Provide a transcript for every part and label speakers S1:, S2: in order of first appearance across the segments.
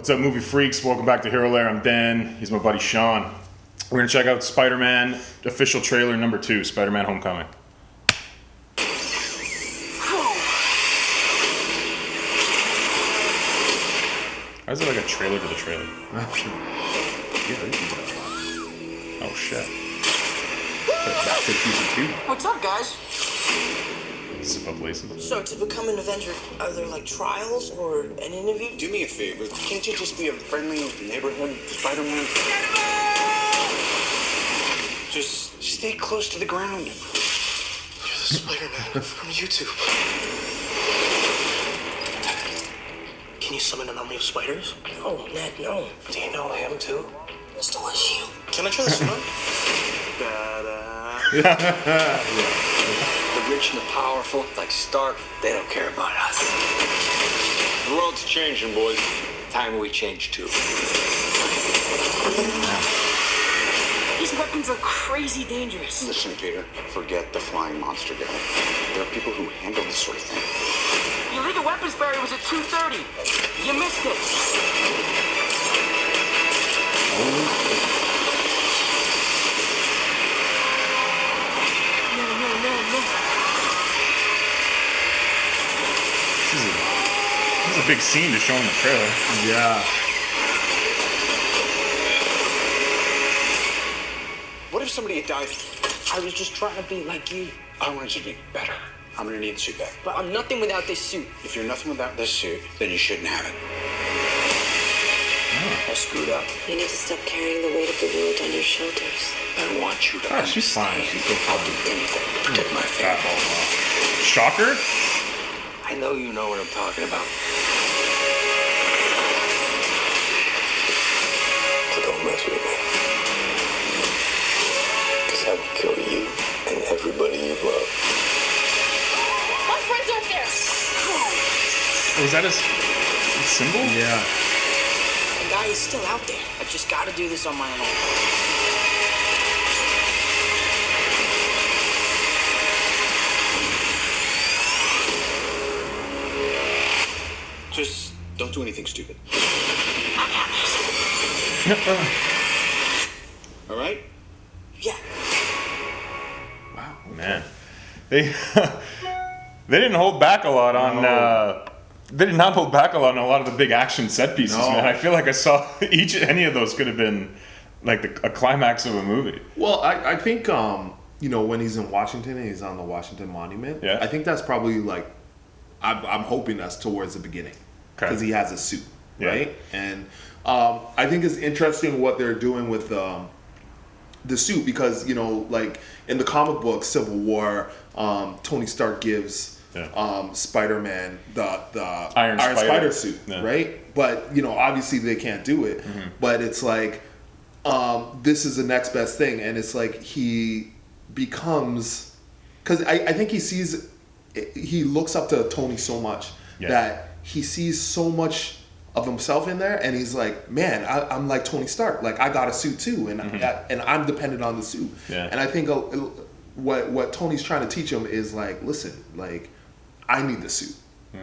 S1: What's up, movie freaks? Welcome back to Hero Lair. I'm Dan. He's my buddy Sean. We're gonna check out Spider-Man official trailer number 2, Spider-Man Homecoming. Why is it like a trailer to the trailer? Oh shit.
S2: Back to the Future 2.
S3: What's up, guys?
S1: Zip up laces.
S3: So, to become an Avenger, are there like trials or an interview?
S2: Do me a favor. Can't you just be a friendly neighborhood Spider-Man? Just stay close to the ground. You're the Spider-Man from YouTube.
S3: Can you summon an army of spiders? No, Ned, no.
S2: Do you know him too?
S3: It's the issue.
S2: Can I try this one? The rich and the powerful, like Stark, they don't care about us. The world's changing, boys. Time we change too.
S3: These weapons are crazy dangerous.
S2: Listen, Peter, forget the flying monster guy. There are people who handle this sort of thing.
S3: The illegal weapons barrier was at 2:30. You missed it. No.
S1: This is a big scene to show in the trailer.
S4: Yeah.
S2: What if somebody had died?
S3: I was just trying to be like you.
S2: I want you to be better. I'm gonna need the suit back.
S3: But I'm nothing without this suit.
S2: If you're nothing without this suit, then you shouldn't have it.
S3: I screwed up.
S5: You need to stop carrying the weight of the world on your shoulders.
S2: I want you to
S1: Ah, she's fine.
S2: She's so I'll do anything to protect my family.
S1: Shocker?
S2: I know you know what I'm talking about. So don't mess with me. Because I will kill you and everybody you love.
S5: My friend's over there!
S1: Was that his symbol?
S4: Yeah.
S3: The guy is still out there. I just gotta do this on my own.
S2: Just don't do anything stupid. All right?
S3: Yeah.
S1: Wow, man. They didn't hold back a lot on they did not hold back a lot on a lot of the big action set pieces, man. I feel like I saw any of those could have been like a climax of a movie.
S4: Well, I think when he's in Washington and he's on the Washington Monument,
S1: Yeah.
S4: I think that's probably like I'm hoping that's towards the beginning because he has a suit,
S1: Yeah.
S4: right? And I think it's interesting what they're doing with the suit because like in the comic book Civil War, Tony Stark gives Spider-Man the
S1: Iron
S4: Spider suit,
S1: Yeah.
S4: right? But obviously they can't do it. But it's like this is the next best thing, and it's like he becomes because I think he looks up to Tony so much that he sees so much of himself in there, and he's like, man, I'm like Tony Stark, like I got a suit too, and I'm dependent on the suit. And I think what Tony's trying to teach him is like, listen, like I need the suit.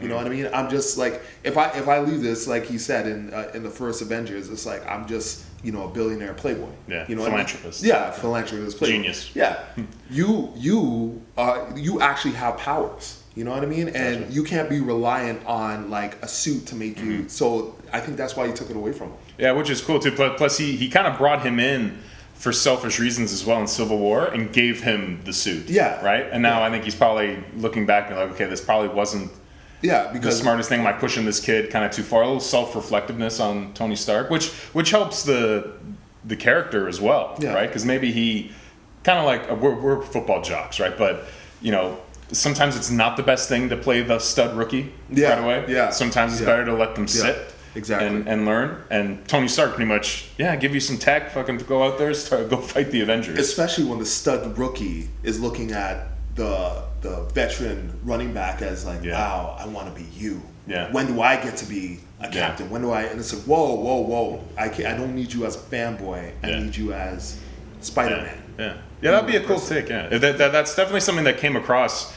S4: You know what I mean? I'm just like if I leave this, like he said in the first Avengers, it's like I'm just a billionaire playboy.
S1: Yeah,
S4: philanthropist.
S1: I mean?
S4: Yeah, philanthropist, playboy.
S1: Genius.
S4: Yeah, you actually have powers. You know what I mean? And
S1: Gotcha.
S4: you can't be reliant on like a suit to make you. So I think that's why he took it away from him.
S1: Yeah, which is cool too. Plus, he kind of brought him in for selfish reasons as well in Civil War and gave him the suit.
S4: Yeah.
S1: Right? And now I think he's probably looking back and like, okay, this probably wasn't
S4: Yeah,
S1: the
S4: because
S1: smartest thing. Am I pushing this kid kind of too far? A little self-reflectiveness on Tony Stark, which helps the character as well,
S4: Yeah.
S1: right? Because maybe he kind of like we're football jocks, right? But sometimes it's not the best thing to play the stud rookie right away.
S4: Yeah.
S1: Sometimes it's better to let them sit.
S4: Exactly.
S1: And learn. And Tony Stark pretty much, give you some tech, fucking go out there, go fight the Avengers.
S4: especially when the stud rookie is looking at the veteran running back as like, wow, I want to be you.
S1: Yeah.
S4: When do I get to be a captain? When do I? And it's like, whoa. I don't need you as a fanboy. I need you as Spider-Man.
S1: Yeah, that'd be a cool take. Yeah, that's definitely something that came across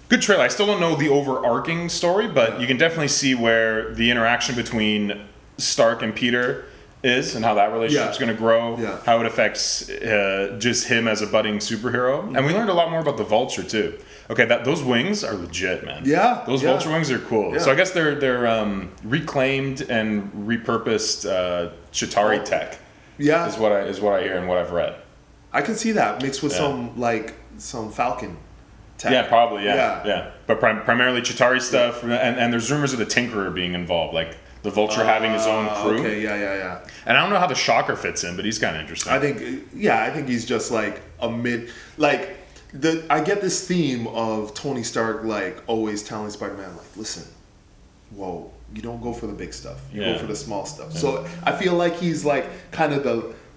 S1: good trailer. I still don't know the overarching story, but you can definitely see where the interaction between Stark and Peter is and how that relationship's going to grow, how it affects just him as a budding superhero. And we learned a lot more about the Vulture too. Okay, those wings are legit, man.
S4: Yeah,
S1: those Vulture wings are cool. So I guess they're reclaimed and repurposed Chitauri tech. Yeah, is what I hear and what I've read.
S4: I can see that mixed with some Falcon tech.
S1: Yeah, probably. Yeah. But primarily Chitauri stuff, and there's rumors of the Tinkerer being involved, like the Vulture having his own crew.
S4: Okay, yeah.
S1: And I don't know how the Shocker fits in, but he's kind of interesting.
S4: I think he's just like a mid, like I get this theme of Tony Stark like always telling Spider-Man like, listen, whoa, you don't go for the big stuff, you go for the small stuff. So I feel like he's like kind of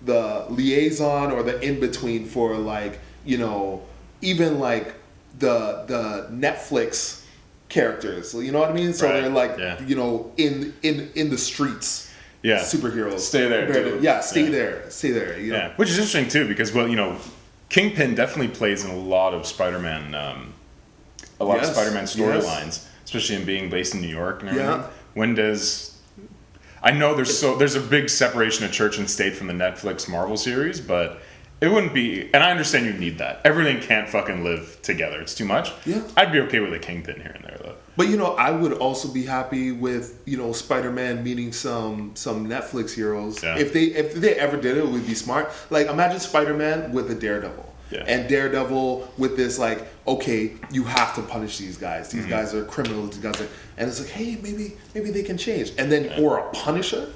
S4: the liaison or the in between for like, you know, even like the Netflix characters, you know what I mean? So they're like, you know, in the streets. Yeah, superheroes.
S1: Stay there.
S4: Stay there. You know?
S1: Which is interesting too, because you know, Kingpin definitely plays in a lot of Spider-Man, Spider-Man storylines, especially in being based in New York and everything. When does I know there's a big separation of church and state from the Netflix Marvel series, but it wouldn't be, and I understand you need that. Everything can't fucking live together. It's too much. Yeah. I'd be okay with a Kingpin here and there, though.
S4: But, you know, I would also be happy with, you know, Spider-Man meeting some Netflix heroes. Yeah. If they ever did it, it would be smart. Like, imagine Spider-Man with a Daredevil. Yeah. And Daredevil with this, like, okay, you have to punish these guys. These guys are criminals. These guys are, and it's like, hey, maybe they can change. And then, or a Punisher.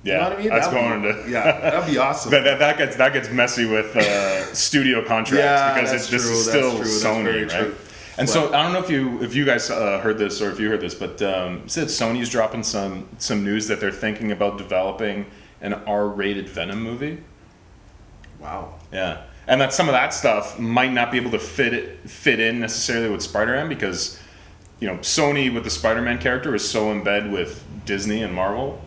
S1: Yeah,
S4: you know what I mean?
S1: That's going into
S4: that'd be awesome.
S1: that gets messy with studio contracts because this is still Sony, right? And so I don't know if you guys heard this or if you heard this, but said Sony's dropping some news that they're thinking about developing an R-rated Venom movie.
S4: Wow.
S1: Yeah, and that some of that stuff might not be able to fit in necessarily with Spider-Man because, you know, Sony with the Spider-Man character is so in bed with Disney and Marvel.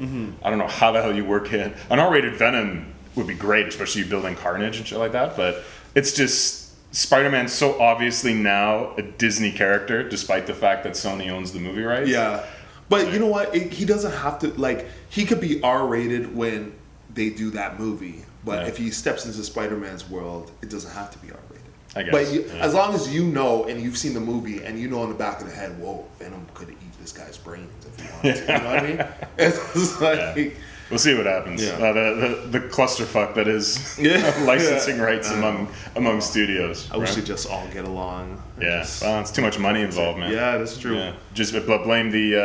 S1: I don't know how the hell you work in. An R-rated Venom would be great, especially you building Carnage and shit like that, but it's just Spider-Man's so obviously now a Disney character, despite the fact that Sony owns the movie rights.
S4: Yeah. But you know what? He doesn't have to, like, he could be R-rated when they do that movie, but if he steps into Spider-Man's world, it doesn't have to be R-rated.
S1: I guess.
S4: But as long as you know and you've seen the movie and you know in the back of the head, whoa, Venom could eat this guy's brains if he wanted to. You know what I mean? It's like,
S1: we'll see what happens. Yeah. The clusterfuck that is licensing rights among studios.
S4: I wish they just all get along.
S1: Yeah, well, it's too much money involved, man.
S4: Yeah, that's true. Yeah.
S1: Just blame the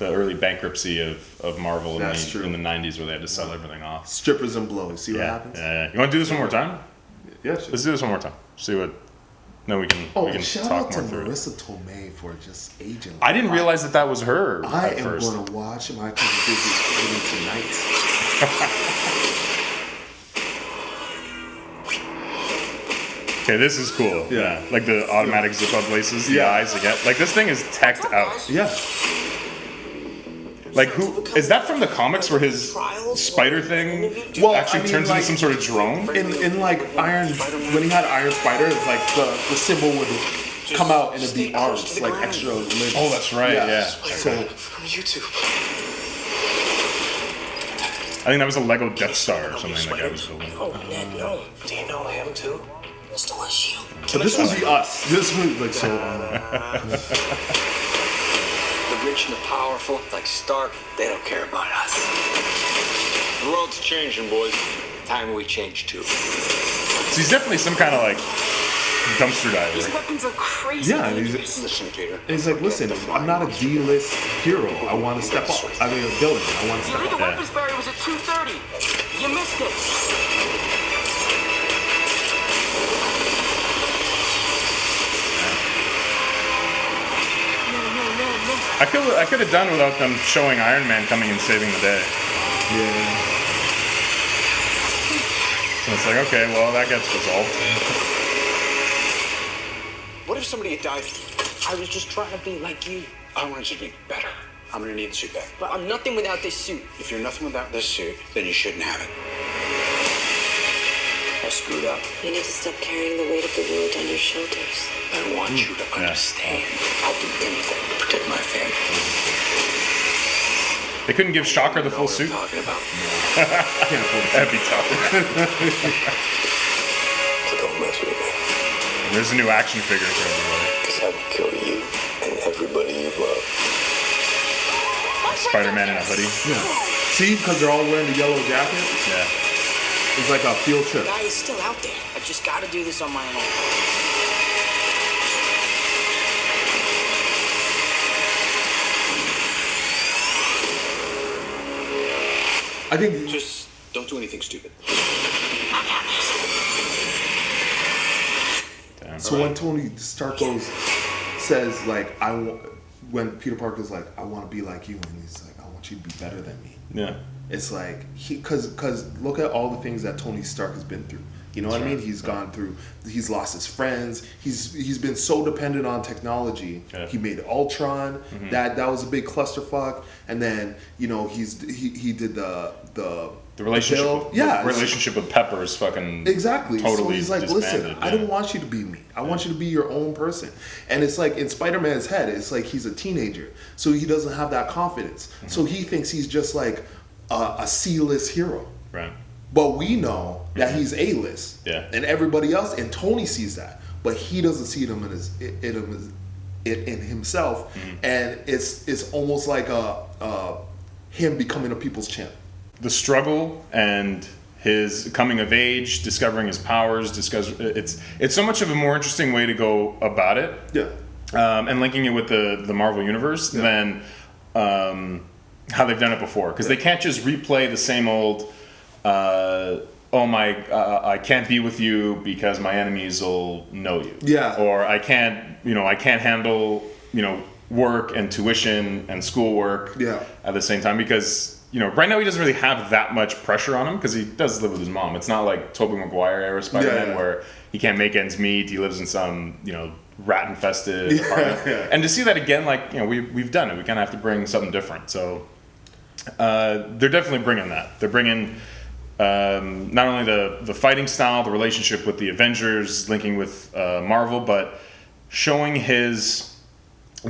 S1: early bankruptcy of Marvel in the 90s where they had to sell everything off.
S4: Strippers and blow. See what happens?
S1: Yeah. You want to do this one more time?
S4: Yeah, sure.
S1: Let's do this one more time. See what. No, we can
S4: shout
S1: talk
S4: out to
S1: more through
S4: Marissa Tomei for just aging.
S1: I didn't realize that was her.
S4: I am going to watch my cousin Disney's Waiting tonight.
S1: Okay, this is cool. Yeah, like the automatic zip up laces, the eyes again. Like this thing is teched out.
S4: Yeah.
S1: Like who is that from the comics where his spider thing actually turns into some sort of drone?
S4: In like Iron, when he had Iron Spider, it's like the symbol would come out and it'd be arms, like extra limbs.
S1: Oh, that's right. Yeah.
S4: So
S2: from YouTube.
S1: I think that was a Lego Death Star or something like I was building.
S2: Oh, Ned, no. Do you know him too? Still a shield.
S4: But this would be us. This would be like so.
S2: The rich and the powerful, like Stark, they don't care about us. The world's changing, boys. Time we change too.
S1: So he's definitely some kind of like dumpster diver.
S2: These weapons are crazy.
S4: Yeah,
S2: listen, Peter.
S4: He's like, listen, I'm not a D-list hero. I want to step up. I mean, a villain. I want to step up.
S3: The weapons barrier was at 2:30. You missed it.
S1: I could have done without them showing Iron Man coming and saving the day.
S4: Yeah.
S1: So it's like, okay, well, that gets resolved.
S2: What if somebody had died?
S3: I was just trying to be like you.
S2: I want you to be better. I'm gonna need the suit back.
S3: But I'm nothing without this suit.
S2: If you're nothing without this suit, then you shouldn't have it.
S3: I screwed up.
S5: You need to stop carrying the weight of the world on your shoulders.
S2: I want you to understand. I'll do anything to protect my family.
S1: They couldn't give Shocker the full
S2: Know what I'm
S1: suit.
S2: talking about.
S4: Can't afford it.
S1: That'd be tough.
S2: So don't mess with me.
S1: There's a new action figure for everybody.
S2: Because I will kill you and everybody you love.
S1: Spider-Man in a hoodie.
S4: Yeah. See, because they're all wearing the yellow jackets.
S1: Yeah.
S4: It's like a field
S3: The
S4: trip.
S3: guy is still out there. I've just got to do this on my own.
S4: I think
S6: Just don't do anything stupid.
S1: Damn.
S4: so. When Tony Stark says like, when Peter Parker's like, I want to be like you, and he's like, I want you to be better than me.
S1: Yeah.
S4: It's like because look at all the things that Tony Stark has been through. You know what I mean? He's gone through. He's lost his friends. He's been so dependent on technology.
S1: Yeah.
S4: He made Ultron. That was a big clusterfuck. And then he did the
S1: relationship.
S4: bill.
S1: With,
S4: Yeah,
S1: the relationship with Pepper is fucking
S4: exactly. So
S1: Totally
S4: he's like,
S1: disbanded,
S4: listen, I
S1: yeah.
S4: don't want you to be me. I want you to be your own person. And it's like in Spider-Man's head, it's like he's a teenager, so he doesn't have that confidence. So he thinks he's just like a C-list hero.
S1: Right.
S4: But we know that he's A-list.
S1: Yeah.
S4: And everybody else, and Tony sees that, but he doesn't see it in himself. And it's almost like him becoming a people's champ.
S1: The struggle and his coming of age, discovering his powers, it's so much of a more interesting way to go about it.
S4: Yeah.
S1: And linking it with the Marvel Universe than how they've done it before. Because they can't just replay the same old, I can't be with you because my enemies will know you.
S4: Yeah.
S1: Or I can't handle, work and tuition and schoolwork
S4: Yeah.
S1: at the same time. Because, right now he doesn't really have that much pressure on him because he does live with his mom. It's not like Tobey Maguire era Spider-Man where he can't make ends meet. He lives in some, rat-infested apartment.
S4: Yeah.
S1: And to see that again, we've done it. We kind of have to bring something different. So they're definitely bringing that. They're bringing not only the fighting style, the relationship with the Avengers, linking with Marvel, but showing his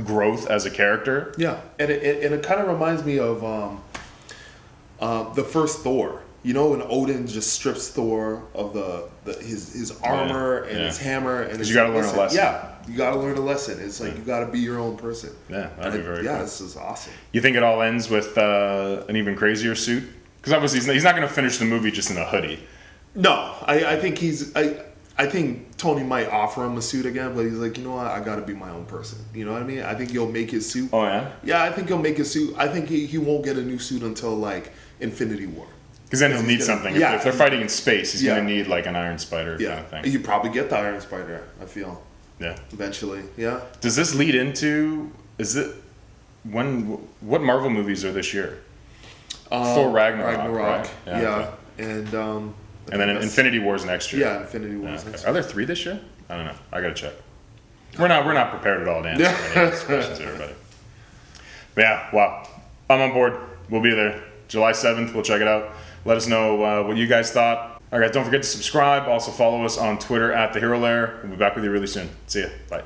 S1: growth as a character.
S4: Yeah, and it kind of reminds me of the first Thor. When Odin just strips Thor of his armor and his hammer, and
S1: you gotta learn a lesson.
S4: Yeah, you gotta learn a lesson. It's like you gotta be your own person.
S1: Yeah, that'd be very
S4: yeah,
S1: cool.
S4: this is awesome.
S1: You think it all ends with an even crazier suit? Because obviously he's not going to finish the movie just in a hoodie.
S4: No, I think I think Tony might offer him a suit again, but he's like, you know what, I gotta be my own person. You know what I mean? I think he'll make his suit.
S1: Oh yeah?
S4: Yeah, I think he'll make his suit. I think he won't get a new suit until like Infinity War.
S1: Because then he'll need something.
S4: Yeah.
S1: If they're fighting in space, he's
S4: Yeah.
S1: going to need like an Iron Spider kind of thing.
S4: You probably get the Iron Spider, I feel,
S1: Yeah.
S4: eventually. Yeah.
S1: Does this lead into, what Marvel movies are this year? Thor Ragnarok, right?
S4: Yeah.
S1: Okay.
S4: And
S1: And then Infinity War's next year.
S4: Yeah, Infinity War.
S1: Yeah, okay. Are there 3 this year? I don't know. I gotta check. We're not prepared at all to answer any of these questions, everybody. But yeah, wow. I'm on board. We'll be there. July 7th. We'll check it out. Let us know what you guys thought. All right, guys, don't forget to subscribe. Also follow us on Twitter at the Hero Lair. We'll be back with you really soon. See ya. Bye.